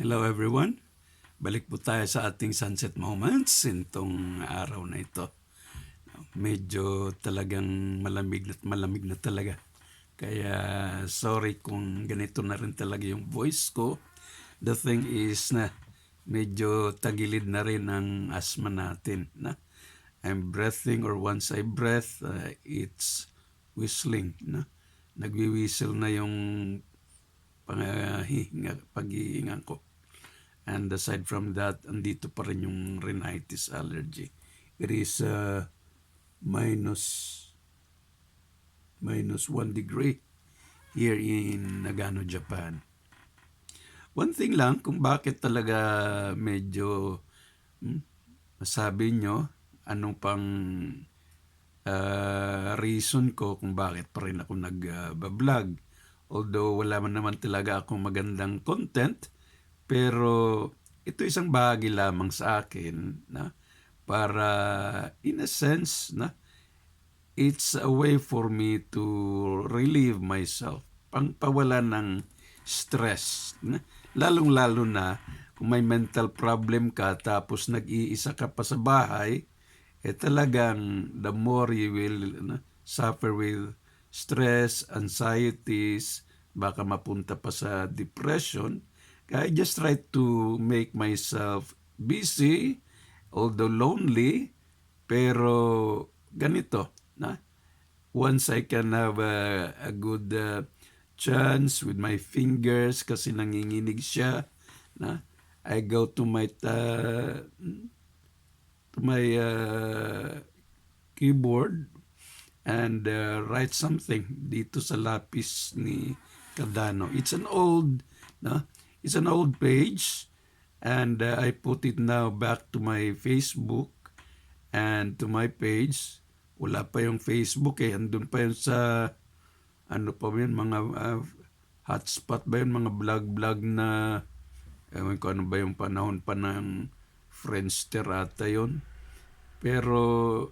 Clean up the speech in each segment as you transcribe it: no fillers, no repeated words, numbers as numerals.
Hello everyone. Balik po tayo sa ating sunset moments itong araw na ito. Medyo talagang malamig na talaga. Kaya sorry kung ganito na rin talaga yung voice ko. The thing is na medyo tagilid na rin ang asthma natin. Na? I'm breathing or once I breath, it's whistling. Na? Nagwi-whistle na yung paghihinga ko. And aside from that, andito pa rin yung rhinitis allergy. It is minus 1 degree here in Nagano, Japan. One thing lang, kung bakit talaga medyo masabi nyo, anong pang reason ko kung bakit pa rin ako nag-vlog. Although wala man naman talaga akong magandang content, pero ito isang bahagi lamang sa akin na para in a sense na it's a way for me to relieve myself, pangpawala ng stress. Na? Lalong-lalo na kung may mental problem ka tapos nag-iisa ka pa sa bahay, talagang the more you will suffer with stress, anxieties, baka mapunta pa sa depression. I just try to make myself busy, although lonely, pero ganito, na? Once I can have a good chance with my fingers kasi nanginginig siya, na? I go to my keyboard and write something dito sa lapis ni Cardano. It's an old page, and I put it now back to my Facebook and to my page. Wala pa yung Facebook andun pa yun sa ano pa yun, mga hotspot ba yun, mga blog na ewan ko ano ba yung panahon pa ng Friendster ata yun. Pero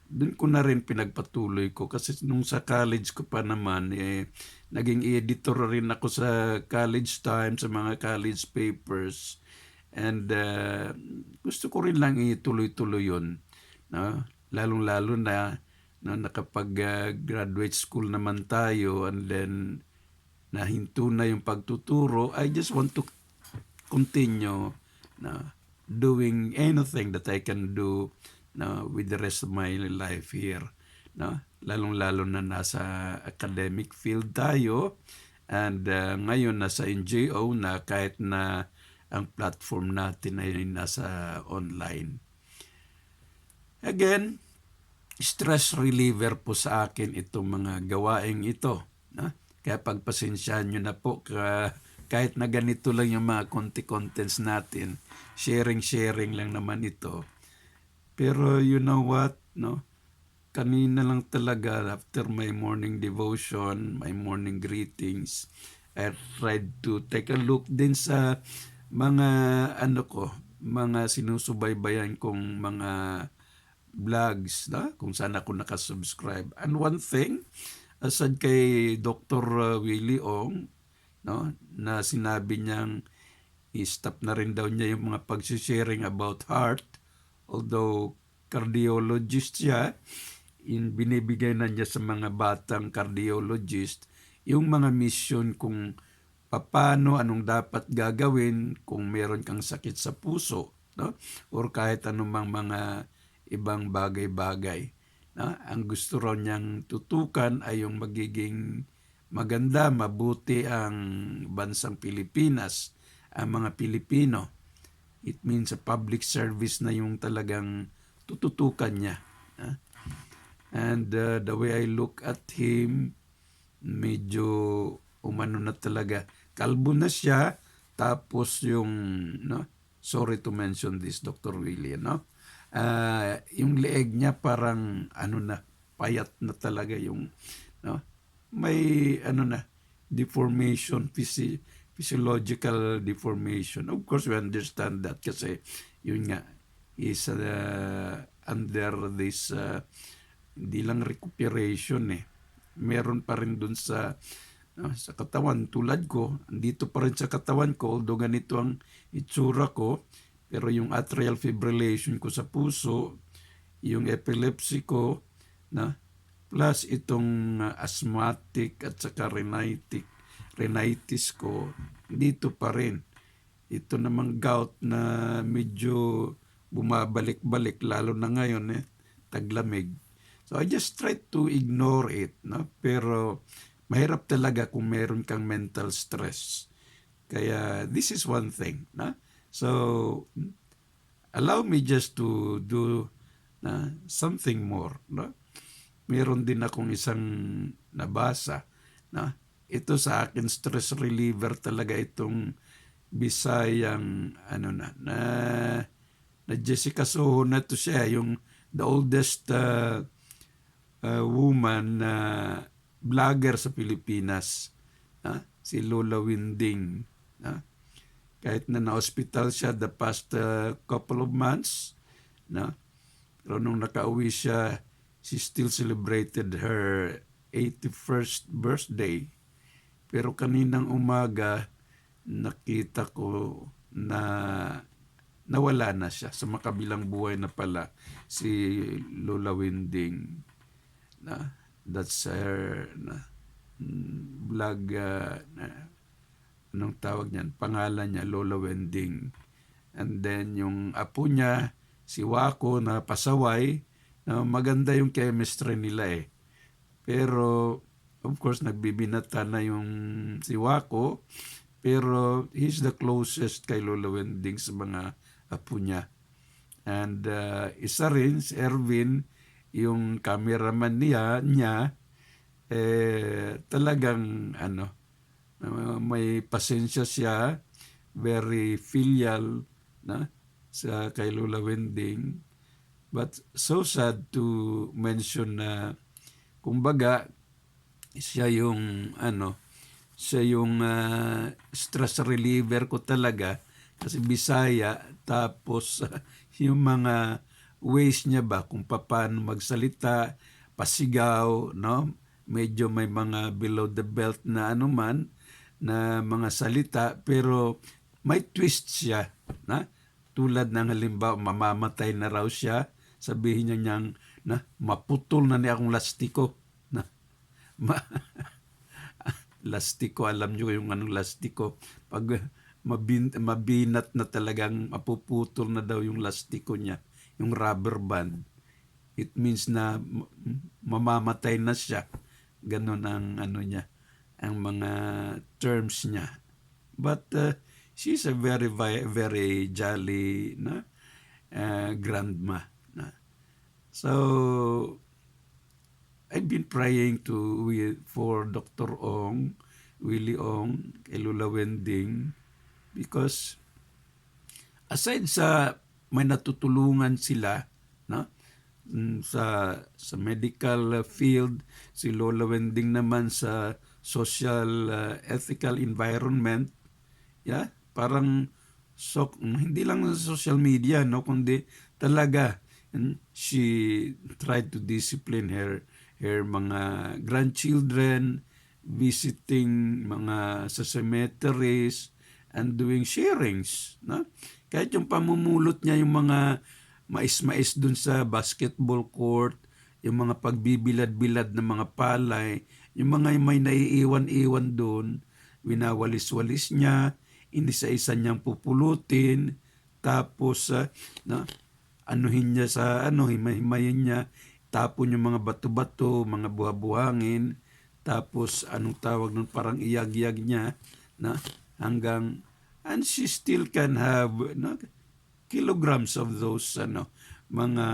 dun ko na rin pinagpatuloy ko kasi nung sa college ko pa naman naging editor rin ako sa college time, sa mga college papers, and gusto ko rin lang ituloy-tuloy yun, no? Lalong-lalo na nakapag-graduate school naman tayo, and then nahinto na yung pagtuturo. I just want to continue doing anything that I can do with the rest of my life here. No? Lalong-lalo na nasa academic field tayo, and ngayon nasa NGO na kahit na ang platform natin ay nasa online. Again, stress reliever po sa akin itong mga gawaing ito. No? Kaya pagpasensyahan nyo na po kahit na ganito lang yung mga contents natin, sharing lang naman ito. Pero you know what, no? Kanina lang talaga after my morning devotion, my morning greetings, I tried to take a look din sa mga mga sinusubaybayan kong mga vlogs, kung saan ako nakasubscribe. And one thing, aside kay Dr. Willie Ong, no, na sinabi niyang i-stop na rin daw niya yung mga pag-sharing about heart, although cardiologist siya, binibigay na niya sa mga batang cardiologist yung mga mission kung paano, anong dapat gagawin kung meron kang sakit sa puso, no? Or kahit anumang mga ibang bagay-bagay. No? Ang gusto raw niyang tutukan ay yung magiging maganda, mabuti ang bansang Pilipinas, ang mga Pilipino. It means a public service na yung talagang tututukan niya. And the way I look at him, medyo umano na talaga. Kalbo na siya, tapos yung, no? Sorry to mention this, Dr. Willie, no? Yung leeg niya parang, payat na talaga yung, no? May, deformation, physiological deformation. Of course, we understand that kasi yun nga is under this hindi lang recuperation meron pa rin dun sa Sa katawan tulad ko, andito pa rin sa katawan ko, although ganito ang itsura ko, pero yung atrial fibrillation ko sa puso, yung epilepsy ko, na plus itong asthmatic at saka rhinitis ko, dito pa rin. Ito namang gout na medyo bumabalik-balik, lalo na ngayon taglamig. So I just try to ignore it, no? Pero mahirap talaga kung meron kang mental stress. Kaya this is one thing, no? So allow me just to do something more, no? Meron din akong isang nabasa, no? Ito sa akin stress reliever talaga itong Bisayang na Jessica Soho na to siya, yung the oldest woman na vlogger sa Pilipinas, si Lola Winding. Kahit na na-hospital siya the past couple of months, pero nung nakauwi siya, she still celebrated her 81st birthday. Pero kaninang umaga, nakita ko na nawala na siya. Sa makabilang buhay na pala si Lola Winding. That's her vlog, anong tawag niyan? Pangalan niya, Lola Winding. And then yung apo niya, si Wako na pasaway, maganda yung chemistry nila Pero of course nagbibinata na yung si Wako, pero he's the closest kay Lola Wending sa mga apo niya. And isa rin, si Erwin, yung cameraman niya talagang may pasensya siya, very filial sa kay Lola Wending. But so sad to mention na kumbaga siya yung stress reliever ko talaga kasi Bisaya, tapos yung mga ways niya ba kung paano magsalita, pasigaw, no? Medyo may mga below the belt na na mga salita, pero may twist siya, tulad ng halimbawa mamamatay na raw siya, sabihin niya niyang maputol na niya akong lastiko, lastiko, alam nyo yung anong lastiko. Pag mabinat na talagang mapuputol na daw yung lastiko niya, yung rubber band, it means na mamamatay na siya. Ganon ang niya, ang mga terms niya. But she's a very, very jolly grandma. So I've been praying for Dr. Willie Ong, kay Lola Wending, because aside sa may natutulungan sila sa medical field, si Lola Wending naman sa social ethical environment, parang hindi lang sa social media, kundi talaga she tried to discipline her mga grandchildren, visiting mga sa cemeteries, and doing sharings. Kahit yung pamumulot niya, yung mga mais-mais dun sa basketball court, yung mga pagbibilad-bilad ng mga palay, yung mga may naiiwan-iwan dun, winawalis-walis niya, inisa-isa niyang pupulutin, tapos anuhin niya sa himay-himayin niya, tapon yung mga bato-bato, mga buha-buhangin, tapos anong tawag nun, parang iyag-iyag niya, hanggang, and she still can have kilograms of those mga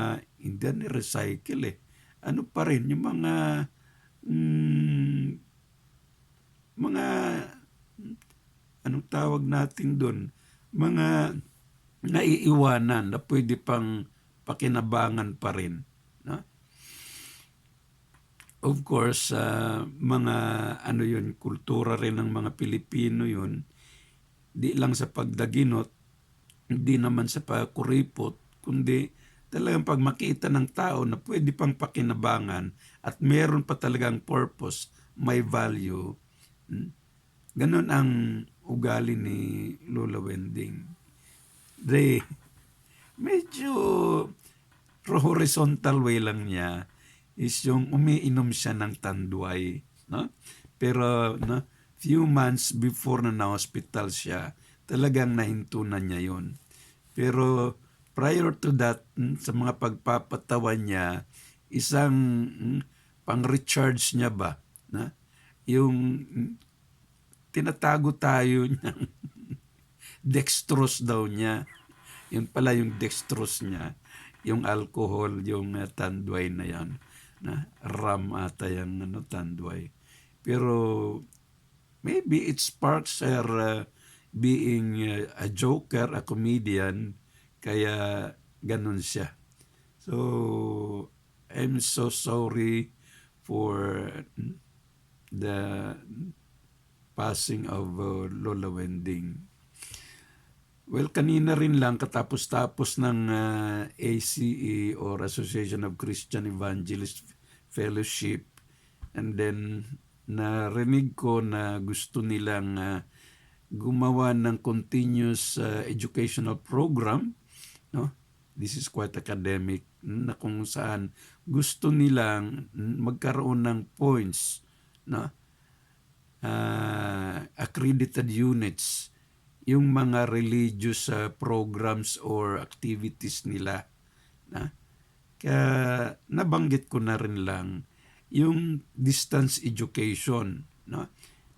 hindi na recycle pa rin yung mga anong tawag natin doon, mga naiiwanan na pwede pang pakinabangan pa rin. Of course, mga yun, kultura rin ng mga Pilipino yun, di lang sa pagdaginot, hindi naman sa pagkuripot, kundi talagang pag makita ng tao na pwede pang pakinabangan at meron pa talagang purpose, may value, Ganon ang ugali ni Lola Wending. They, medyo horizontal way lang niya is yung umiinom siya ng tanduay, no? Pero no, few months before na na-hospital siya, talagang nahintunan niya yon. Pero prior to that, sa mga pagpapatawan niya, isang pang-recharge niya ba, na yung tinatago tayo niyang dextrose daw niya. Yun pala yung dextrose niya, yung alcohol, yung tanduay na yan, na rum ata yung tanduay. Pero maybe it sparks her being a joker, a comedian, kaya ganun siya. So, I'm so sorry for the passing of Lola Wending. Well, kanina rin lang katapos-tapos ng ACE or Association of Christian Evangelists Fellowship, and then narinig ko na gusto nilang gumawa ng continuous educational program, no? This is quite academic, na kung saan gusto nilang magkaroon ng points, no? Accredited units yung mga religious programs or activities nila, na kaya nabanggit ko na rin lang yung distance education, no?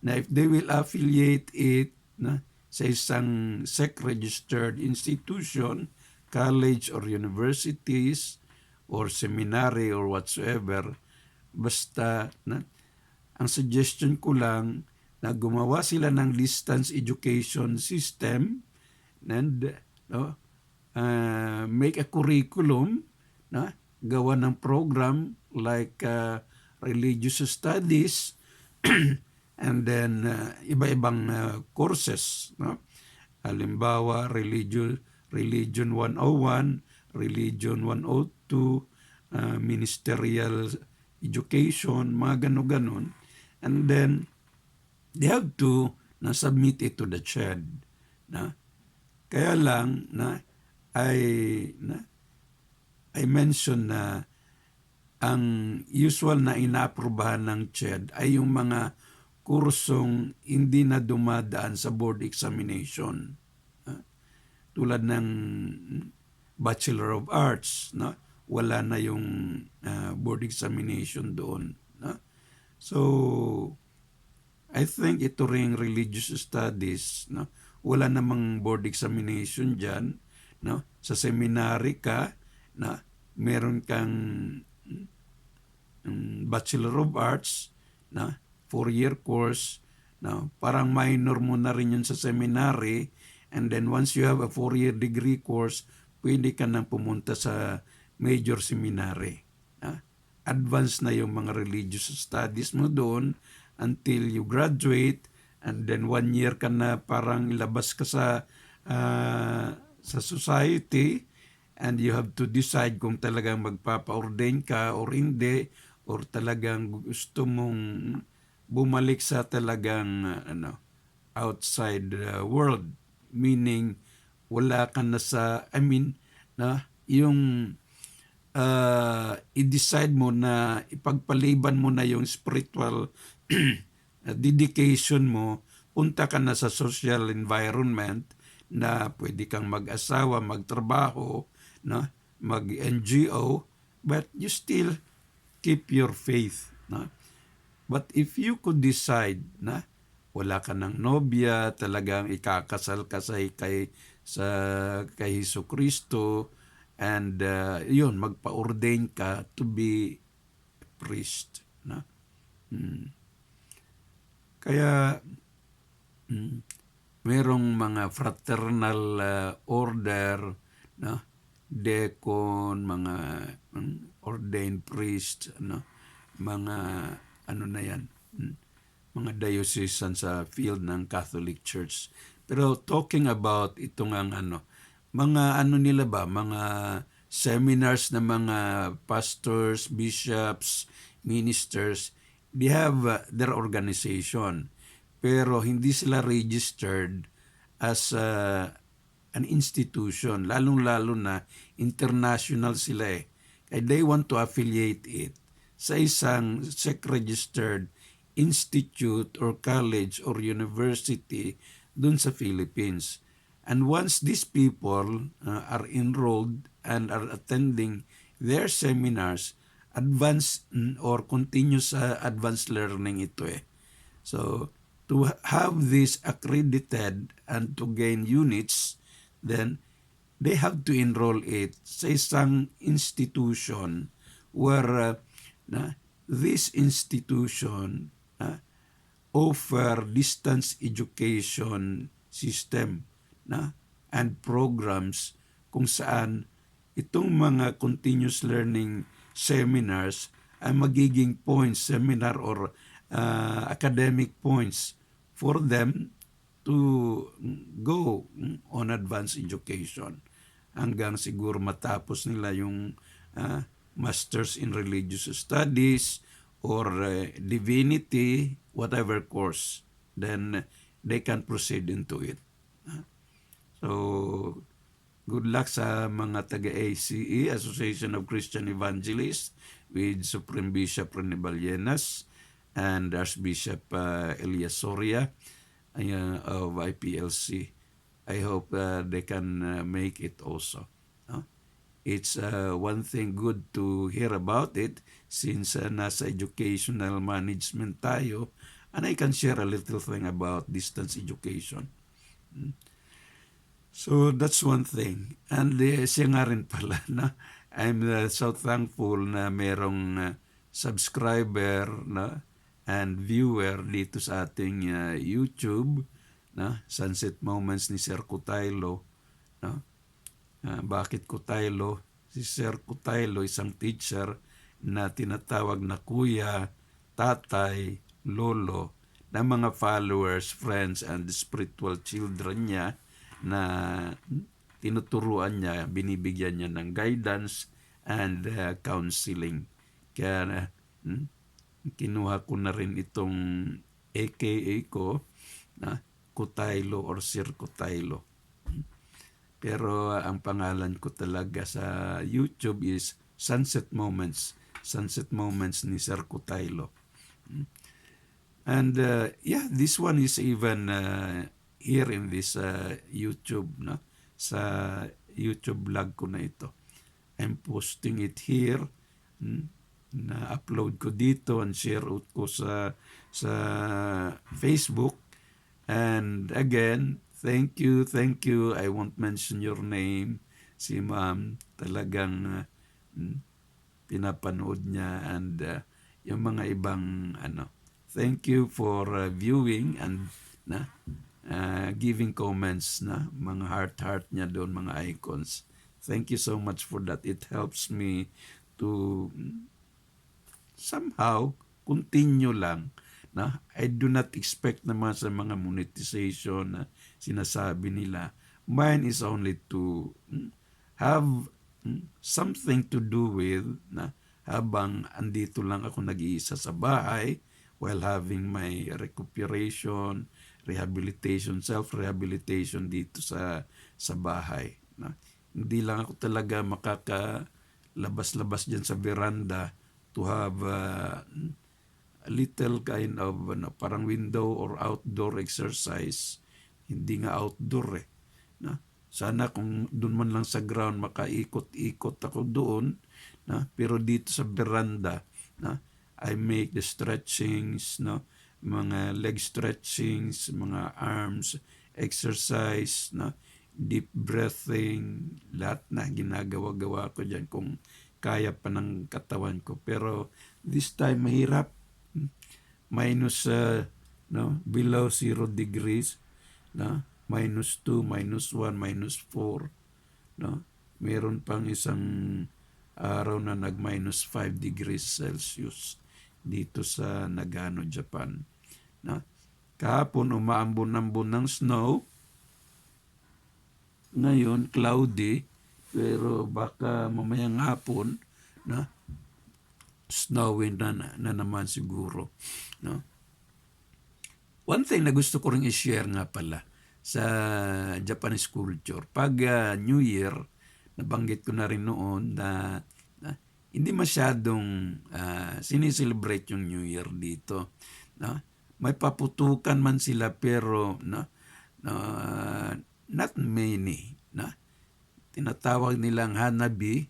Na if they will affiliate it, na sa isang SEC-registered institution, college or universities or seminary or whatsoever, basta na ang suggestion ko lang na gumawa sila ng distance education system and make a curriculum, na gawa ng program like religious studies and then iba-ibang courses, no? Halimbawa, religion 101, religion 102, ministerial education, mga gano-ganon. And then they have to submit it to the CHED, na kaya lang I mentioned na ang usual na inaaprubahan ng CHED ay yung mga kursong hindi na dumadaan sa board examination, tulad ng Bachelor of Arts, no? Wala na yung board examination doon, no? So I think ito ring religious studies, no? Wala namang board examination diyan, no? Sa seminary ka, na meron kang Bachelor of Arts, na 4-year course, no? Parang minor mo na rin yun sa seminary, and then once you have a 4-year degree course, pwede ka nang pumunta sa major seminary, na advanced na yung mga religious studies mo doon until you graduate, and then 1 year ka na parang labas ka sa society, and you have to decide kung talagang magpapa-ordain ka or hindi, or talagang gusto mong bumalik sa talagang outside world, meaning wala ka na sa, yung i-decide mo na ipagpaliban mo na yung spiritual dedication mo, punta ka na sa social environment na pwede kang mag-asawa, magtrabaho, no? Mag-NGO, but you still keep your faith, no? But if you could decide na wala ka ng nobya, talagang ikakasal ka kay Jesucristo, and yun, magpa-ordain ka to be a priest, no? Kaya merong mga fraternal order, no? Deacon, mga ordained priest, no? Mga na yan, mga diocesan sa field ng Catholic Church. Pero talking about itong mga nila ba, mga seminars na mga pastors, bishops, ministers, they have their organization. pero hindi sila registered as an institution, lalong-lalo na international sila eh. Kaya they want to affiliate it sa isang SEC-registered institute or college or university dun sa Philippines. And once these people are enrolled and are attending their seminars, advanced or continuous advanced learning ito eh. So, to have this accredited and to gain units, then they have to enroll it sa isang institution where this institution offer distance education system and programs kung saan itong mga continuous learning seminars ay magiging points, seminar or academic points for them to go on advanced education hanggang siguro matapos nila yung Masters in Religious Studies or Divinity, whatever course, then they can proceed into it. So, good luck sa mga taga-ACE, Association of Christian Evangelists, with Supreme Bishop Rene Ballenas and Archbishop Elias Soria of IPLC. I hope they can make it also. It's one thing good to hear about it since nasa educational management tayo, and I can share a little thing about distance education. So that's one thing. And siya nga rin pala na I'm so thankful na merong subscriber and viewer dito sa ating YouTube, Sunset Moments ni Sir Cutaylo. Bakit Cutaylo? Si Sir Cutaylo, isang teacher na tinatawag na kuya, tatay, lolo, na mga followers, friends, and spiritual children niya na tinuturuan niya, binibigyan niya ng guidance and counseling. Kaya kinuha ko na rin itong AKA ko na Cutaylo or Sir Cutaylo. Pero ang pangalan ko talaga sa YouTube is Sunset Moments. Sunset Moments ni Sir Cutaylo. And this one is even here in this YouTube, sa YouTube vlog ko na ito. I'm posting it here. Na-upload ko dito and share out ko sa Facebook. And again, thank you. I won't mention your name. Si Ma'am, talagang pinapanood niya and yung mga ibang Thank you for viewing and giving comments mga heart niya doon, mga icons. Thank you so much for that. It helps me to somehow continue lang. I do not expect naman sa mga monetization na sinasabi nila. Mine is only to have something to do with habang andito lang ako nag-iisa sa bahay while having my recuperation, rehabilitation, self-rehabilitation dito sa bahay. Hindi lang ako talaga makakalabas-labas dyan sa veranda to have a little kind of parang window or outdoor exercise. Hindi nga outdoor eh. Sana kung doon man lang sa ground makaikot-ikot ako doon. Pero dito sa veranda, I make the stretchings, mga leg stretchings, mga arms exercise, deep breathing, lahat na ginagawa-gawa ko dyan kung kaya pa ng katawan ko. Pero this time mahirap. Minus below 0 degrees, minus 2, minus 1, minus 4. Meron pang isang araw na nag-minus 5 degrees Celsius dito sa Nagano, Japan. Kahapon umaambon-ambon ng snow. Ngayon cloudy, pero baka mamayang hapon snowing na naman siguro. One thing na gusto ko rin i-share nga pala sa Japanese culture, pag New Year, nabanggit ko na rin noon na hindi masyadong sineselebrate yung New Year dito. No? May paputukan man sila pero not many. No? Tinatawag nilang Hanabi.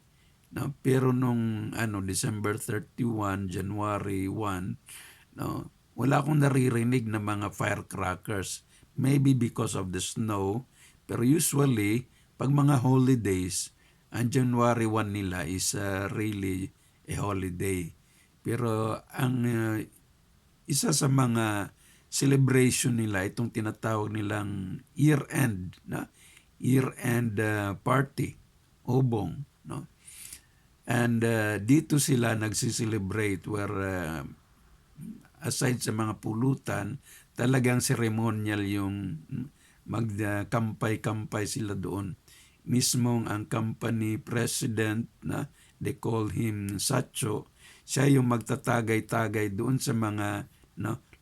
No? Pero nung December 31, January 1, no? Wala akong naririnig na mga firecrackers. Maybe because of the snow. Pero usually, pag mga holidays, ang January 1 nila is really a holiday. Pero ang isa sa mga celebration nila, itong tinatawag nilang year-end, no? Year-end party, obong. No? And dito sila nagsiselebrate where aside sa mga pulutan, talagang ceremonial yung magkampay-kampay sila doon. Mismong ang company president, na they call him Sacho, siya yung magtatagay-tagay doon sa mga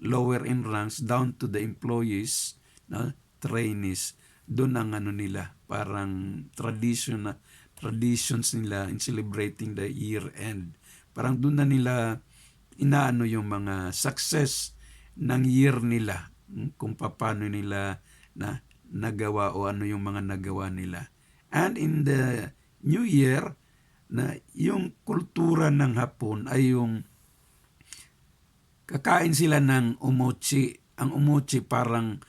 lower in ranks down to the employees, trainees. Doon ang nila, parang traditions nila in celebrating the year end. Parang doon na nila inaano yung mga success ng year nila, kung paano nila nagawa o ano yung mga nagawa nila. And in the New Year, na yung kultura ng Hapon ay yung kakain sila ng umochi. Ang umochi parang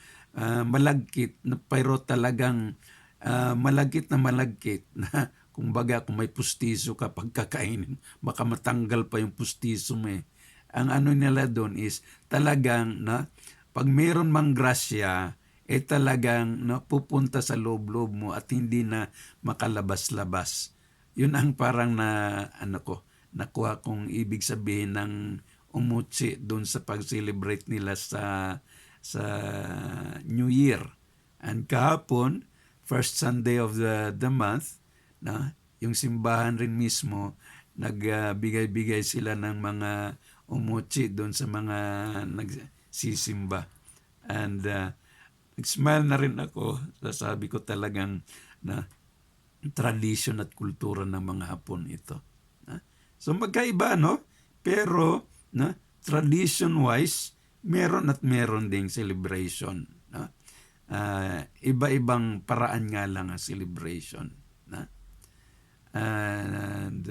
malagkit, pero talagang malagkit na kumbaga kung may pustiso ka pagkakainin, baka matanggal pa yung pustiso mo eh. Ang nila doon is talagang pag meron mang grasya, talagang pupunta sa loob-loob mo at hindi na makalabas-labas. Yun ang parang nakuha kong ibig sabihin ng umuchi doon sa pag-celebrate nila sa New Year. And kahapon, first Sunday of the month, yung simbahan rin mismo, nagbigay-bigay sila ng mga umuchi doon sa mga nagsisimba. And nag-smile na rin ako. Sabi ko talagang tradition at kultura ng mga Hapon ito. So magkaiba, no? Pero tradition-wise, meron at meron ding celebration. Iba-ibang paraan nga lang ang celebration. And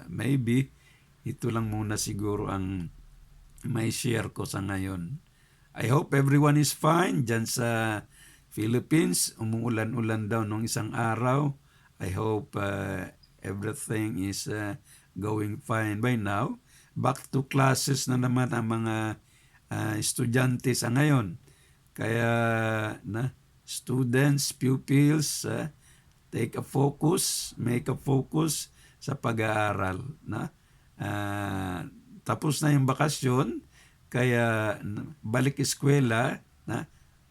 maybe ito lang muna siguro ang may share ko sa ngayon. I hope everyone is fine dyan sa Philippines. Umuulan-ulan daw nung isang araw. I hope everything is going fine by now. Back to classes na naman ang mga estudyante sa ngayon. Kaya students, pupils, make a focus sa pag-aaral. Tapos na yung bakasyon, kaya balik eskwela,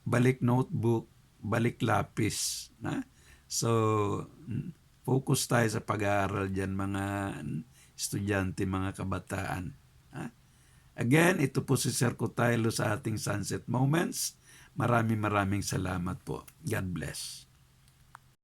balik notebook, balik lapis. So, focus tayo sa pag-aaral dyan, mga estudyante, mga kabataan. Again, ito po si Sir Cotaylo sa ating Sunset Moments. Maraming salamat po. God bless.